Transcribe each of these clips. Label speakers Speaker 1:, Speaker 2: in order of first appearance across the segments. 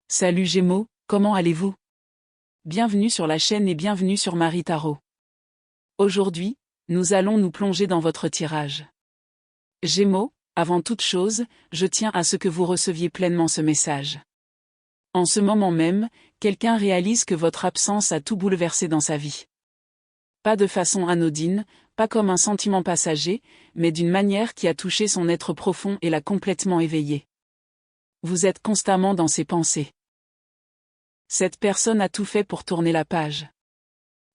Speaker 1: Salut Gémeaux, comment allez-vous? Bienvenue sur la chaîne et bienvenue sur Marie Tarot. Aujourd'hui, nous allons nous plonger dans votre tirage. Gémeaux, avant toute chose, je tiens à ce que vous receviez pleinement ce message. En ce moment même, quelqu'un réalise que votre absence a tout bouleversé dans sa vie. Pas de façon anodine, pas comme un sentiment passager, mais d'une manière qui a touché son être profond et l'a complètement éveillé. Vous êtes constamment dans ses pensées. Cette personne a tout fait pour tourner la page.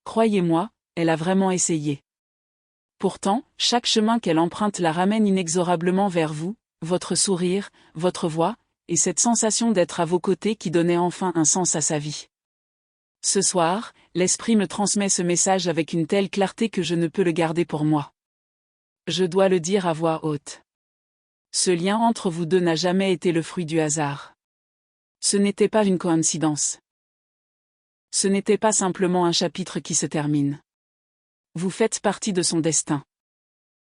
Speaker 1: Croyez-moi, elle a vraiment essayé. Pourtant, chaque chemin qu'elle emprunte la ramène inexorablement vers vous, votre sourire, votre voix, et cette sensation d'être à vos côtés qui donnait enfin un sens à sa vie. Ce soir, l'esprit me transmet ce message avec une telle clarté que je ne peux le garder pour moi. Je dois le dire à voix haute. Ce lien entre vous deux n'a jamais été le fruit du hasard. Ce n'était pas une coïncidence. Ce n'était pas simplement un chapitre qui se termine. Vous faites partie de son destin.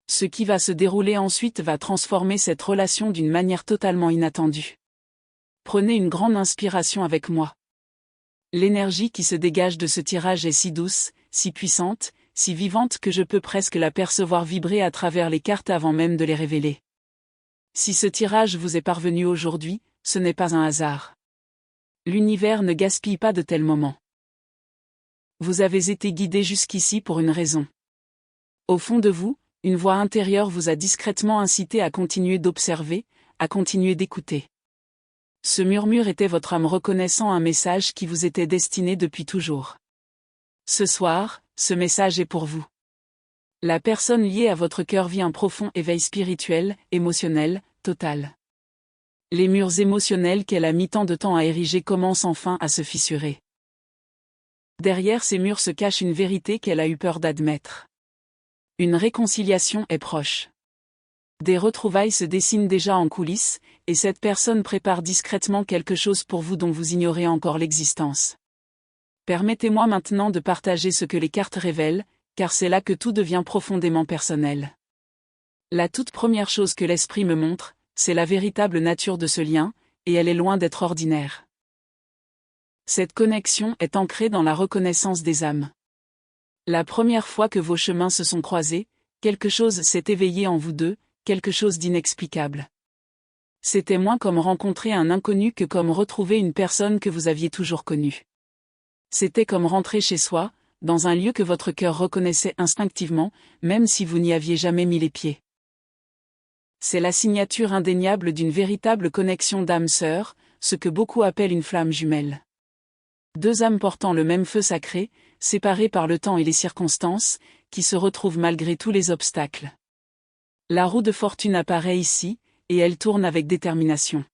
Speaker 1: Ce qui va se dérouler ensuite va transformer cette relation d'une manière totalement inattendue. Prenez une grande inspiration avec moi. L'énergie qui se dégage de ce tirage est si douce, si puissante, si vivante que je peux presque la percevoir vibrer à travers les cartes avant même de les révéler. Si ce tirage vous est parvenu aujourd'hui, ce n'est pas un hasard. L'univers ne gaspille pas de tels moments. Vous avez été guidé jusqu'ici pour une raison. Au fond de vous, une voix intérieure vous a discrètement incité à continuer d'observer, à continuer d'écouter. Ce murmure était votre âme reconnaissant un message qui vous était destiné depuis toujours. Ce soir, ce message est pour vous. La personne liée à votre cœur vit un profond éveil spirituel, émotionnel, total. Les murs émotionnels qu'elle a mis tant de temps à ériger commencent enfin à se fissurer. Derrière ces murs se cache une vérité qu'elle a eu peur d'admettre. Une réconciliation est proche. Des retrouvailles se dessinent déjà en coulisses, et cette personne prépare discrètement quelque chose pour vous dont vous ignorez encore l'existence. Permettez-moi maintenant de partager ce que les cartes révèlent, car c'est là que tout devient profondément personnel. La toute première chose que l'esprit me montre, c'est la véritable nature de ce lien, et elle est loin d'être ordinaire. Cette connexion est ancrée dans la reconnaissance des âmes. La première fois que vos chemins se sont croisés, quelque chose s'est éveillé en vous deux, quelque chose d'inexplicable. C'était moins comme rencontrer un inconnu que comme retrouver une personne que vous aviez toujours connue. C'était comme rentrer chez soi, dans un lieu que votre cœur reconnaissait instinctivement, même si vous n'y aviez jamais mis les pieds. C'est la signature indéniable d'une véritable connexion d'âme sœur, ce que beaucoup appellent une flamme jumelle. Deux âmes portant le même feu sacré, séparées par le temps et les circonstances, qui se retrouvent malgré tous les obstacles. La roue de fortune apparaît ici, et elle tourne avec détermination.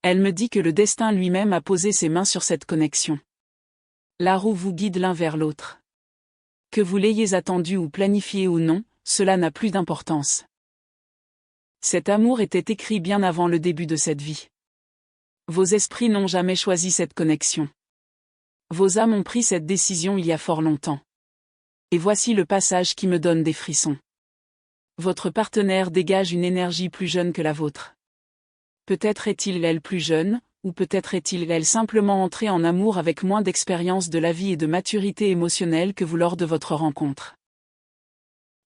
Speaker 1: Elle me dit que le destin lui-même a posé ses mains sur cette connexion. La roue vous guide l'un vers l'autre. Que vous l'ayez attendu ou planifié ou non, cela n'a plus d'importance. Cet amour était écrit bien avant le début de cette vie. Vos esprits n'ont jamais choisi cette connexion. Vos âmes ont pris cette décision il y a fort longtemps. Et voici le passage qui me donne des frissons. Votre partenaire dégage une énergie plus jeune que la vôtre. Peut-être est-il elle plus jeune, ou peut-être est-il elle simplement entrée en amour avec moins d'expérience de la vie et de maturité émotionnelle que vous lors de votre rencontre.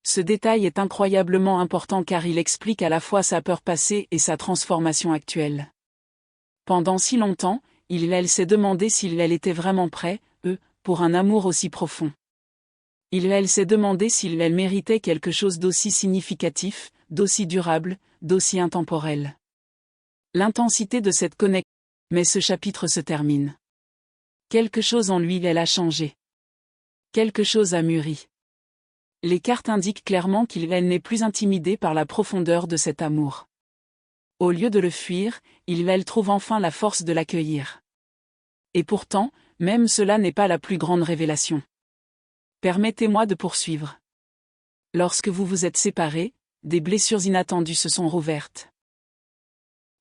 Speaker 1: Ce détail est incroyablement important car il explique à la fois sa peur passée et sa transformation actuelle. Pendant si longtemps, elle s'est demandé s'il était vraiment prêt, pour un amour aussi profond. Elle s'est demandé s'il méritait quelque chose d'aussi significatif, d'aussi durable, d'aussi intemporel. L'intensité de cette connexion, mais ce chapitre se termine. Quelque chose en lui a changé. Quelque chose a mûri. Les cartes indiquent clairement qu'il n'est plus intimidé par la profondeur de cet amour. Au lieu de le fuir, il trouve enfin la force de l'accueillir. Et pourtant, même cela n'est pas la plus grande révélation. Permettez-moi de poursuivre. Lorsque vous vous êtes séparés, des blessures inattendues se sont rouvertes.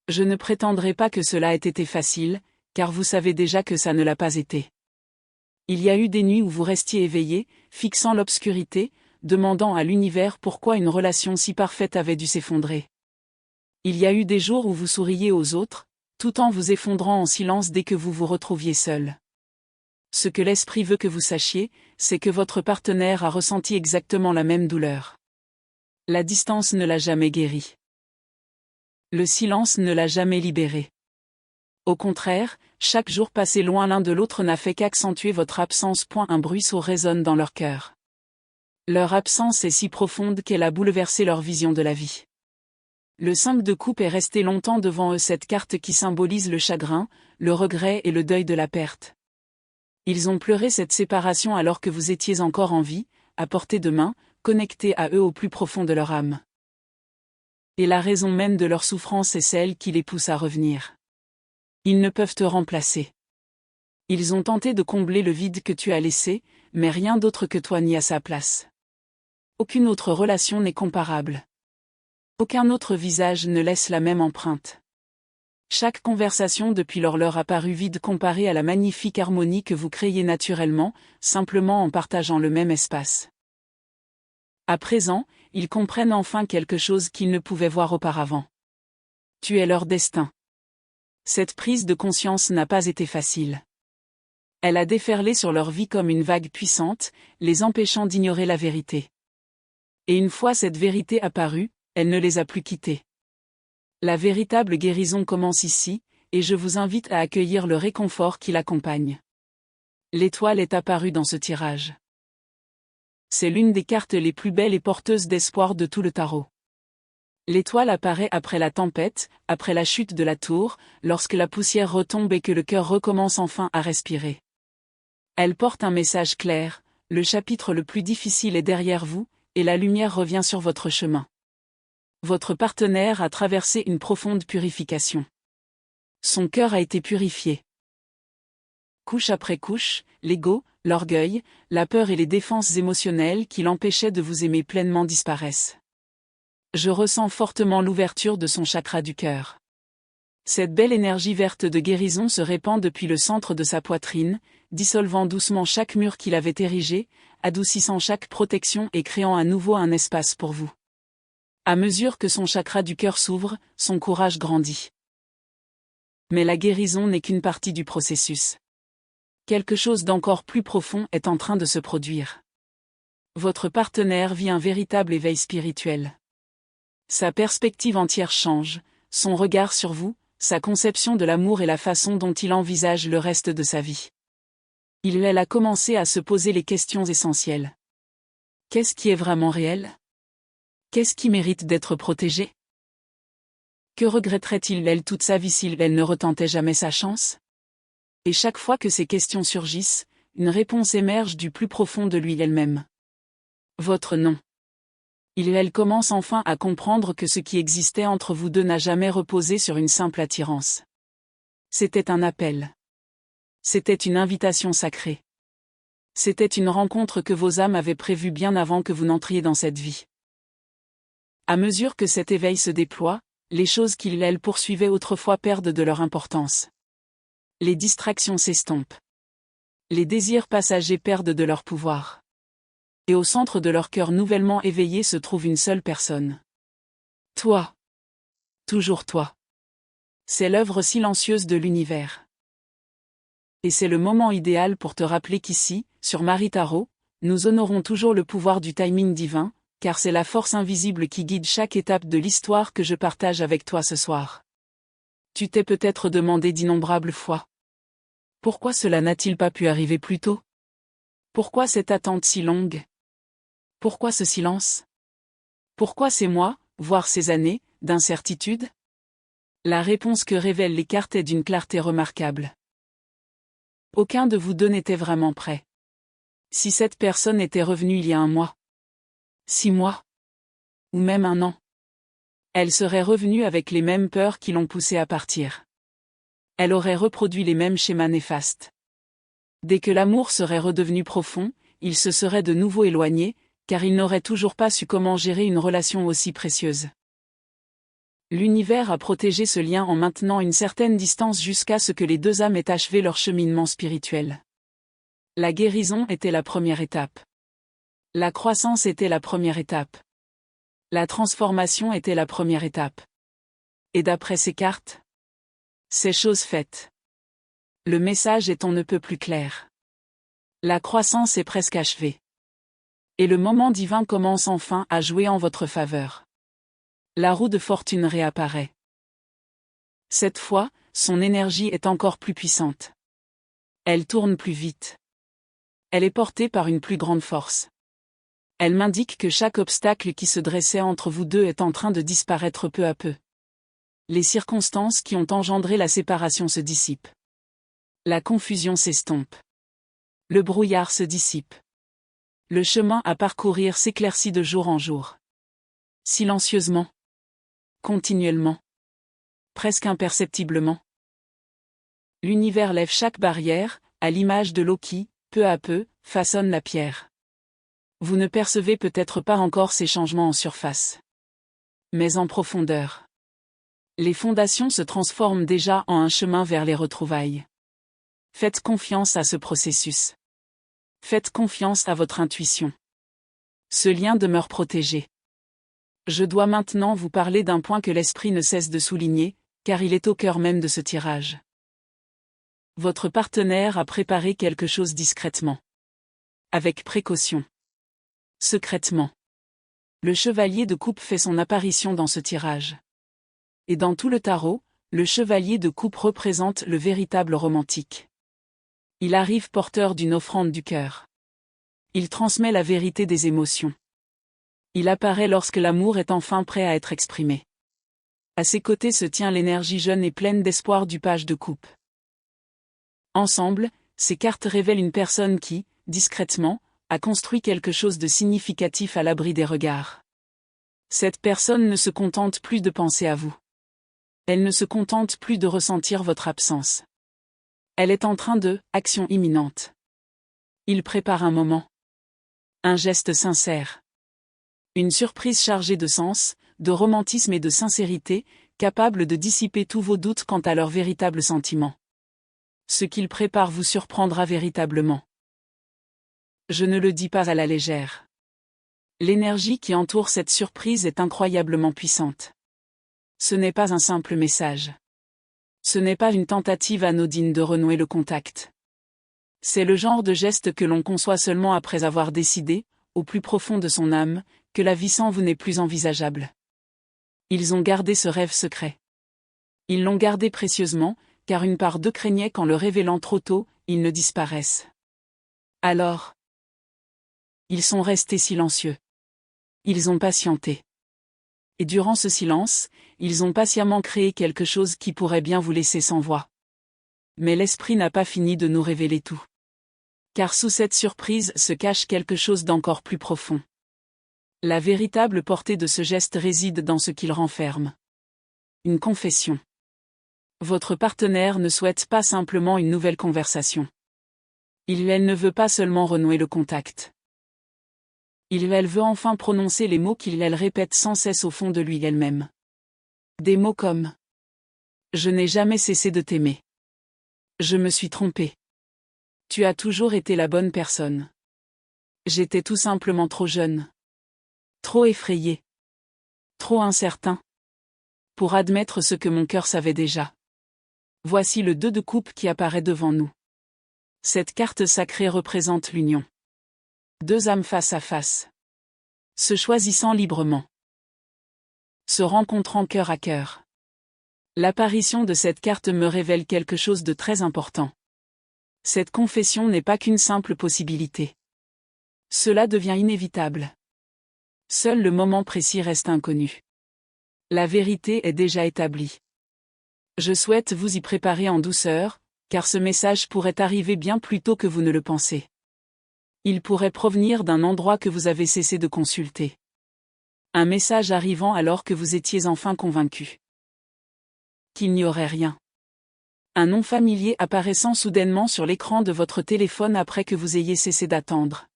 Speaker 1: Je ne prétendrai pas que cela ait été facile, car vous savez déjà que ça ne l'a pas été. Il y a eu des nuits où vous restiez éveillés, fixant l'obscurité, demandant à l'univers pourquoi une relation si parfaite avait dû s'effondrer. Il y a eu des jours où vous souriez aux autres, tout en vous effondrant en silence dès que vous vous retrouviez seul. Ce que l'esprit veut que vous sachiez, c'est que votre partenaire a ressenti exactement la même douleur. La distance ne l'a jamais guéri. Le silence ne l'a jamais libéré. Au contraire, chaque jour passé loin l'un de l'autre n'a fait qu'accentuer votre absence. Un bruit sourd résonne dans leur cœur. Leur absence est si profonde qu'elle a bouleversé leur vision de la vie. Le 5 de coupe est resté longtemps devant eux, cette carte qui symbolise le chagrin, le regret et le deuil de la perte. Ils ont pleuré cette séparation alors que vous étiez encore en vie, à portée de main, connectés à eux au plus profond de leur âme. Et la raison même de leur souffrance est celle qui les pousse à revenir. Ils ne peuvent te remplacer. Ils ont tenté de combler le vide que tu as laissé, mais rien d'autre que toi n'y a sa place. Aucune autre relation n'est comparable. Aucun autre visage ne laisse la même empreinte. Chaque conversation depuis lors leur a paru vide comparée à la magnifique harmonie que vous créiez naturellement, simplement en partageant le même espace. À présent, ils comprennent enfin quelque chose qu'ils ne pouvaient voir auparavant. Tu es leur destin. Cette prise de conscience n'a pas été facile. Elle a déferlé sur leur vie comme une vague puissante, les empêchant d'ignorer la vérité. Et une fois cette vérité apparue, elle ne les a plus quittés. La véritable guérison commence ici, et je vous invite à accueillir le réconfort qui l'accompagne. L'étoile est apparue dans ce tirage. C'est l'une des cartes les plus belles et porteuses d'espoir de tout le tarot. L'étoile apparaît après la tempête, après la chute de la tour, lorsque la poussière retombe et que le cœur recommence enfin à respirer. Elle porte un message clair, le chapitre le plus difficile est derrière vous, et la lumière revient sur votre chemin. Votre partenaire a traversé une profonde purification. Son cœur a été purifié. Couche après couche, l'ego, l'orgueil, la peur et les défenses émotionnelles qui l'empêchaient de vous aimer pleinement disparaissent. Je ressens fortement l'ouverture de son chakra du cœur. Cette belle énergie verte de guérison se répand depuis le centre de sa poitrine, dissolvant doucement chaque mur qu'il avait érigé, adoucissant chaque protection et créant à nouveau un espace pour vous. À mesure que son chakra du cœur s'ouvre, son courage grandit. Mais la guérison n'est qu'une partie du processus. Quelque chose d'encore plus profond est en train de se produire. Votre partenaire vit un véritable éveil spirituel. Sa perspective entière change, son regard sur vous, sa conception de l'amour et la façon dont il envisage le reste de sa vie. Elle a commencé à se poser les questions essentielles. Qu'est-ce qui est vraiment réel ? Qu'est-ce qui mérite d'être protégé ? Que regretterait-il elle toute sa vie si elle ne retentait jamais sa chance ? Et chaque fois que ces questions surgissent, une réponse émerge du plus profond de lui elle-même. Votre nom. Elle commence enfin à comprendre que ce qui existait entre vous deux n'a jamais reposé sur une simple attirance. C'était un appel. C'était une invitation sacrée. C'était une rencontre que vos âmes avaient prévue bien avant que vous n'entriez dans cette vie. À mesure que cet éveil se déploie, les choses qu'il poursuivait autrefois perdent de leur importance. Les distractions s'estompent. Les désirs passagers perdent de leur pouvoir. Et au centre de leur cœur nouvellement éveillé se trouve une seule personne. Toi. Toujours toi. C'est l'œuvre silencieuse de l'univers. Et c'est le moment idéal pour te rappeler qu'ici, sur Marie Tarot, nous honorons toujours le pouvoir du timing divin, car c'est la force invisible qui guide chaque étape de l'histoire que je partage avec toi ce soir. Tu t'es peut-être demandé d'innombrables fois. Pourquoi cela n'a-t-il pas pu arriver plus tôt ? Pourquoi cette attente si longue ? Pourquoi ce silence ? Pourquoi ces mois, voire ces années, d'incertitude ? La réponse que révèlent les cartes est d'une clarté remarquable. Aucun de vous deux n'était vraiment prêt. Si cette personne était revenue il y a 1 mois, 6 mois, ou même 1 an, elle serait revenue avec les mêmes peurs qui l'ont poussée à partir. Elle aurait reproduit les mêmes schémas néfastes. Dès que l'amour serait redevenu profond, il se serait de nouveau éloigné, car il n'aurait toujours pas su comment gérer une relation aussi précieuse. L'univers a protégé ce lien en maintenant une certaine distance jusqu'à ce que les deux âmes aient achevé leur cheminement spirituel. La guérison était la première étape. La croissance était la première étape. La transformation était la première étape. Et d'après ces cartes, C'est chose faite. Le message est on ne peut plus clair. La croissance est presque achevée. Et le moment divin commence enfin à jouer en votre faveur. La roue de fortune réapparaît. Cette fois, son énergie est encore plus puissante. Elle tourne plus vite. Elle est portée par une plus grande force. Elle m'indique que chaque obstacle qui se dressait entre vous deux est en train de disparaître peu à peu. Les circonstances qui ont engendré la séparation se dissipent. La confusion s'estompe. Le brouillard se dissipe. Le chemin à parcourir s'éclaircit de jour en jour. Silencieusement. Continuellement. Presque imperceptiblement. L'univers lève chaque barrière, à l'image de l'eau qui, peu à peu, façonne la pierre. Vous ne percevez peut-être pas encore ces changements en surface. Mais en profondeur. Les fondations se transforment déjà en un chemin vers les retrouvailles. Faites confiance à ce processus. Faites confiance à votre intuition. Ce lien demeure protégé. Je dois maintenant vous parler d'un point que l'esprit ne cesse de souligner, car il est au cœur même de ce tirage. Votre partenaire a préparé quelque chose discrètement. Avec précaution. Secrètement. Le chevalier de coupe fait son apparition dans ce tirage. Et dans tout le tarot, le chevalier de coupe représente le véritable romantique. Il arrive porteur d'une offrande du cœur. Il transmet la vérité des émotions. Il apparaît lorsque l'amour est enfin prêt à être exprimé. À ses côtés se tient l'énergie jeune et pleine d'espoir du page de coupe. Ensemble, ces cartes révèlent une personne qui, discrètement, a construit quelque chose de significatif à l'abri des regards. Cette personne ne se contente plus de penser à vous. Elle ne se contente plus de ressentir votre absence. Elle est en train de action imminente. Il prépare un moment. Un geste sincère. Une surprise chargée de sens, de romantisme et de sincérité, capable de dissiper tous vos doutes quant à leur véritable sentiment. Ce qu'il prépare vous surprendra véritablement. Je ne le dis pas à la légère. L'énergie qui entoure cette surprise est incroyablement puissante. Ce n'est pas un simple message. Ce n'est pas une tentative anodine de renouer le contact. C'est le genre de geste que l'on conçoit seulement après avoir décidé, au plus profond de son âme, que la vie sans vous n'est plus envisageable. Ils ont gardé ce rêve secret. Ils l'ont gardé précieusement, car une part d'eux craignait qu'en le révélant trop tôt, ils ne disparaissent. Alors, ils sont restés silencieux. Ils ont patienté. Et durant ce silence, ils ont patiemment créé quelque chose qui pourrait bien vous laisser sans voix. Mais l'esprit n'a pas fini de nous révéler tout. Car sous cette surprise se cache quelque chose d'encore plus profond. La véritable portée de ce geste réside dans ce qu'il renferme. Une confession. Votre partenaire ne souhaite pas simplement une nouvelle conversation. Il ou elle ne veut pas seulement renouer le contact. Il ou elle veut enfin prononcer les mots qu'il ou elle répète sans cesse au fond de lui elle-même. Des mots comme « Je n'ai jamais cessé de t'aimer. Je me suis trompé. Tu as toujours été la bonne personne. J'étais tout simplement trop jeune. Trop effrayé. Trop incertain. Pour admettre ce que mon cœur savait déjà. » Voici le 2 de coupe qui apparaît devant nous. Cette carte sacrée représente l'union. Deux âmes face à face. Se choisissant librement. Se rencontrant cœur à cœur. L'apparition de cette carte me révèle quelque chose de très important. Cette confession n'est pas qu'une simple possibilité. Cela devient inévitable. Seul le moment précis reste inconnu. La vérité est déjà établie. Je souhaite vous y préparer en douceur, car ce message pourrait arriver bien plus tôt que vous ne le pensez. Il pourrait provenir d'un endroit que vous avez cessé de consulter. Un message arrivant alors que vous étiez enfin convaincu qu'il n'y aurait rien. Un nom familier apparaissant soudainement sur l'écran de votre téléphone après que vous ayez cessé d'attendre.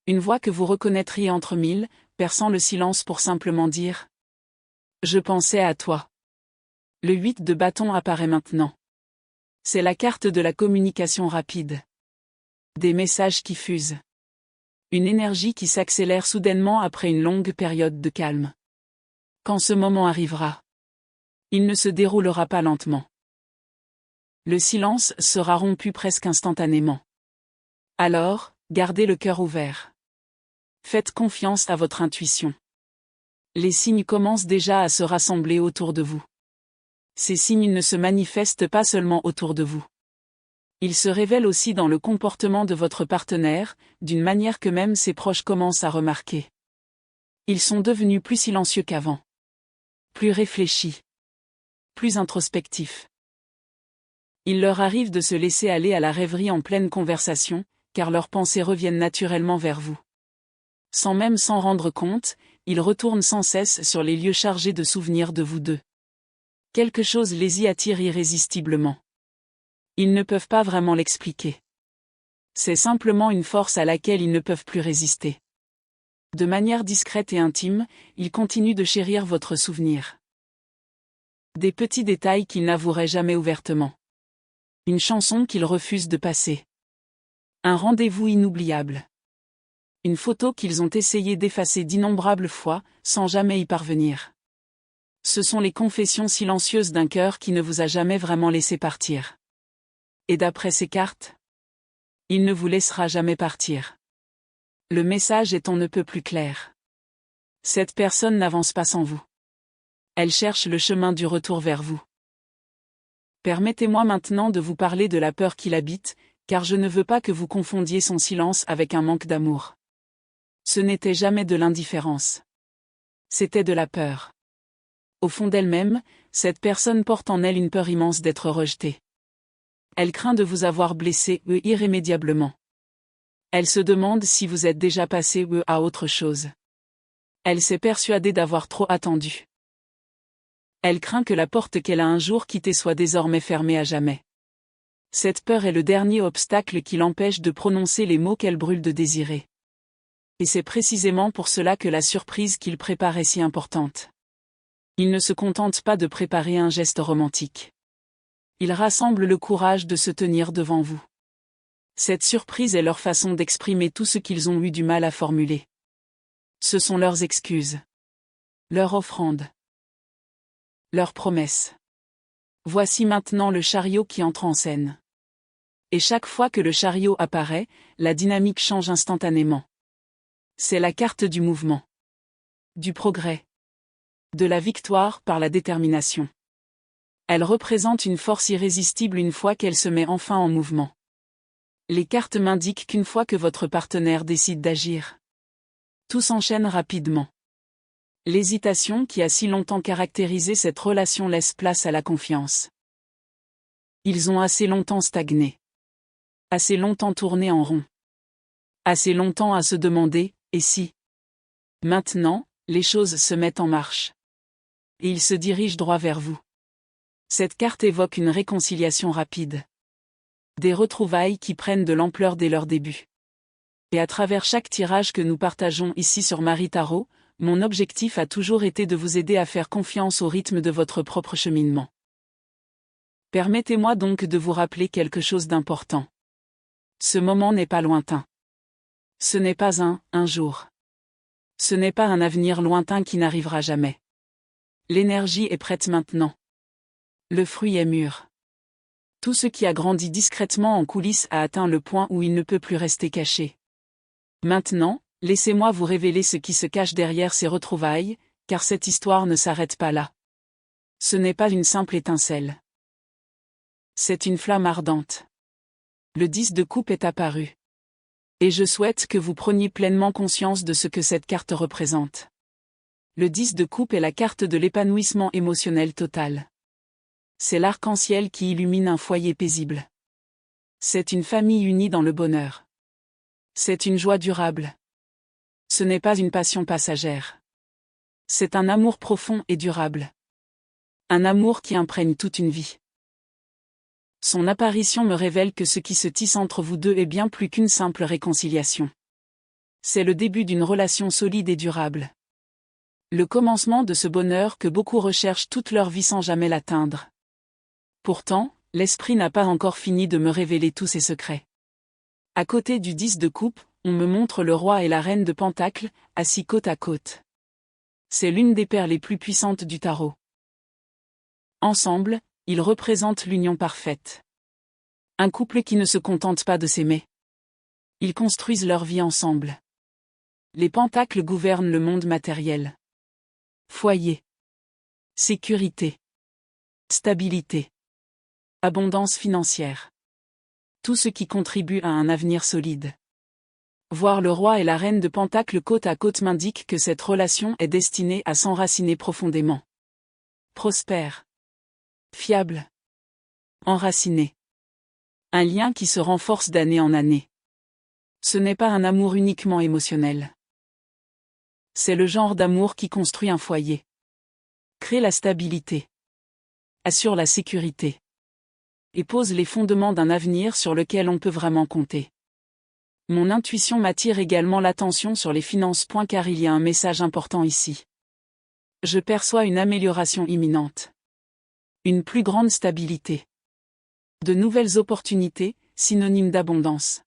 Speaker 1: Une voix que vous reconnaîtriez entre mille, perçant le silence pour simplement dire « Je pensais à toi ». Le 8 de bâton apparaît maintenant. C'est la carte de la communication rapide. Des messages qui fusent. Une énergie qui s'accélère soudainement après une longue période de calme. Quand ce moment arrivera, il ne se déroulera pas lentement. Le silence sera rompu presque instantanément. Alors, gardez le cœur ouvert. Faites confiance à votre intuition. Les signes commencent déjà à se rassembler autour de vous. Ces signes ne se manifestent pas seulement autour de vous. Ils se révèlent aussi dans le comportement de votre partenaire, d'une manière que même ses proches commencent à remarquer. Ils sont devenus plus silencieux qu'avant. Plus réfléchis. Plus introspectifs. Il leur arrive de se laisser aller à la rêverie en pleine conversation, car leurs pensées reviennent naturellement vers vous. Sans même s'en rendre compte, ils retournent sans cesse sur les lieux chargés de souvenirs de vous deux. Quelque chose les y attire irrésistiblement. Ils ne peuvent pas vraiment l'expliquer. C'est simplement une force à laquelle ils ne peuvent plus résister. De manière discrète et intime, ils continuent de chérir votre souvenir. Des petits détails qu'ils n'avoueraient jamais ouvertement. Une chanson qu'ils refusent de passer. Un rendez-vous inoubliable. Une photo qu'ils ont essayé d'effacer d'innombrables fois, sans jamais y parvenir. Ce sont les confessions silencieuses d'un cœur qui ne vous a jamais vraiment laissé partir. Et d'après ces cartes, il ne vous laissera jamais partir. Le message est on ne peut plus clair. Cette personne n'avance pas sans vous. Elle cherche le chemin du retour vers vous. Permettez-moi maintenant de vous parler de la peur qui l'habite, car je ne veux pas que vous confondiez son silence avec un manque d'amour. Ce n'était jamais de l'indifférence. C'était de la peur. Au fond d'elle-même, cette personne porte en elle une peur immense d'être rejetée. Elle craint de vous avoir blessé irrémédiablement. Elle se demande si vous êtes déjà passé à autre chose. Elle s'est persuadée d'avoir trop attendu. Elle craint que la porte qu'elle a un jour quittée soit désormais fermée à jamais. Cette peur est le dernier obstacle qui l'empêche de prononcer les mots qu'elle brûle de désirer. Et c'est précisément pour cela que la surprise qu'il prépare est si importante. Il ne se contente pas de préparer un geste romantique. Il rassemble le courage de se tenir devant vous. Cette surprise est leur façon d'exprimer tout ce qu'ils ont eu du mal à formuler. Ce sont leurs excuses. Leurs offrandes. Leurs promesses. Voici maintenant le chariot qui entre en scène. Et chaque fois que le chariot apparaît, la dynamique change instantanément. C'est la carte du mouvement. Du progrès. De la victoire par la détermination. Elle représente une force irrésistible une fois qu'elle se met enfin en mouvement. Les cartes m'indiquent qu'une fois que votre partenaire décide d'agir, tout s'enchaîne rapidement. L'hésitation qui a si longtemps caractérisé cette relation laisse place à la confiance. Ils ont assez longtemps stagné. Assez longtemps tourné en rond. Assez longtemps à se demander, et si? Maintenant, les choses se mettent en marche. Et ils se dirigent droit vers vous. Cette carte évoque une réconciliation rapide. Des retrouvailles qui prennent de l'ampleur dès leur début. Et à travers chaque tirage que nous partageons ici sur Marie Tarot, mon objectif a toujours été de vous aider à faire confiance au rythme de votre propre cheminement. Permettez-moi donc de vous rappeler quelque chose d'important. Ce moment n'est pas lointain. Ce n'est pas un jour. Ce n'est pas un avenir lointain qui n'arrivera jamais. L'énergie est prête maintenant. Le fruit est mûr. Tout ce qui a grandi discrètement en coulisses a atteint le point où il ne peut plus rester caché. Maintenant, laissez-moi vous révéler ce qui se cache derrière ces retrouvailles, car cette histoire ne s'arrête pas là. Ce n'est pas une simple étincelle. C'est une flamme ardente. Le 10 de coupe est apparu. Et je souhaite que vous preniez pleinement conscience de ce que cette carte représente. Le 10 de coupe est la carte de l'épanouissement émotionnel total. C'est l'arc-en-ciel qui illumine un foyer paisible. C'est une famille unie dans le bonheur. C'est une joie durable. Ce n'est pas une passion passagère. C'est un amour profond et durable. Un amour qui imprègne toute une vie. Son apparition me révèle que ce qui se tisse entre vous deux est bien plus qu'une simple réconciliation. C'est le début d'une relation solide et durable. Le commencement de ce bonheur que beaucoup recherchent toute leur vie sans jamais l'atteindre. Pourtant, l'esprit n'a pas encore fini de me révéler tous ses secrets. À côté du 10 de coupe, on me montre le roi et la reine de Pentacles, assis côte à côte. C'est l'une des paires les plus puissantes du tarot. Ensemble, ils représentent l'union parfaite. Un couple qui ne se contente pas de s'aimer. Ils construisent leur vie ensemble. Les pentacles gouvernent le monde matériel. Foyer. Sécurité. Stabilité. Abondance financière. Tout ce qui contribue à un avenir solide. Voir le roi et la reine de Pentacles côte à côte m'indique que cette relation est destinée à s'enraciner profondément. Prospère. Fiable. Enraciné. Un lien qui se renforce d'année en année. Ce n'est pas un amour uniquement émotionnel. C'est le genre d'amour qui construit un foyer. Crée la stabilité. Assure la sécurité. Et pose les fondements d'un avenir sur lequel on peut vraiment compter. Mon intuition m'attire également l'attention sur les finances. Car il y a un message important ici. Je perçois une amélioration imminente. Une plus grande stabilité. De nouvelles opportunités, synonyme d'abondance.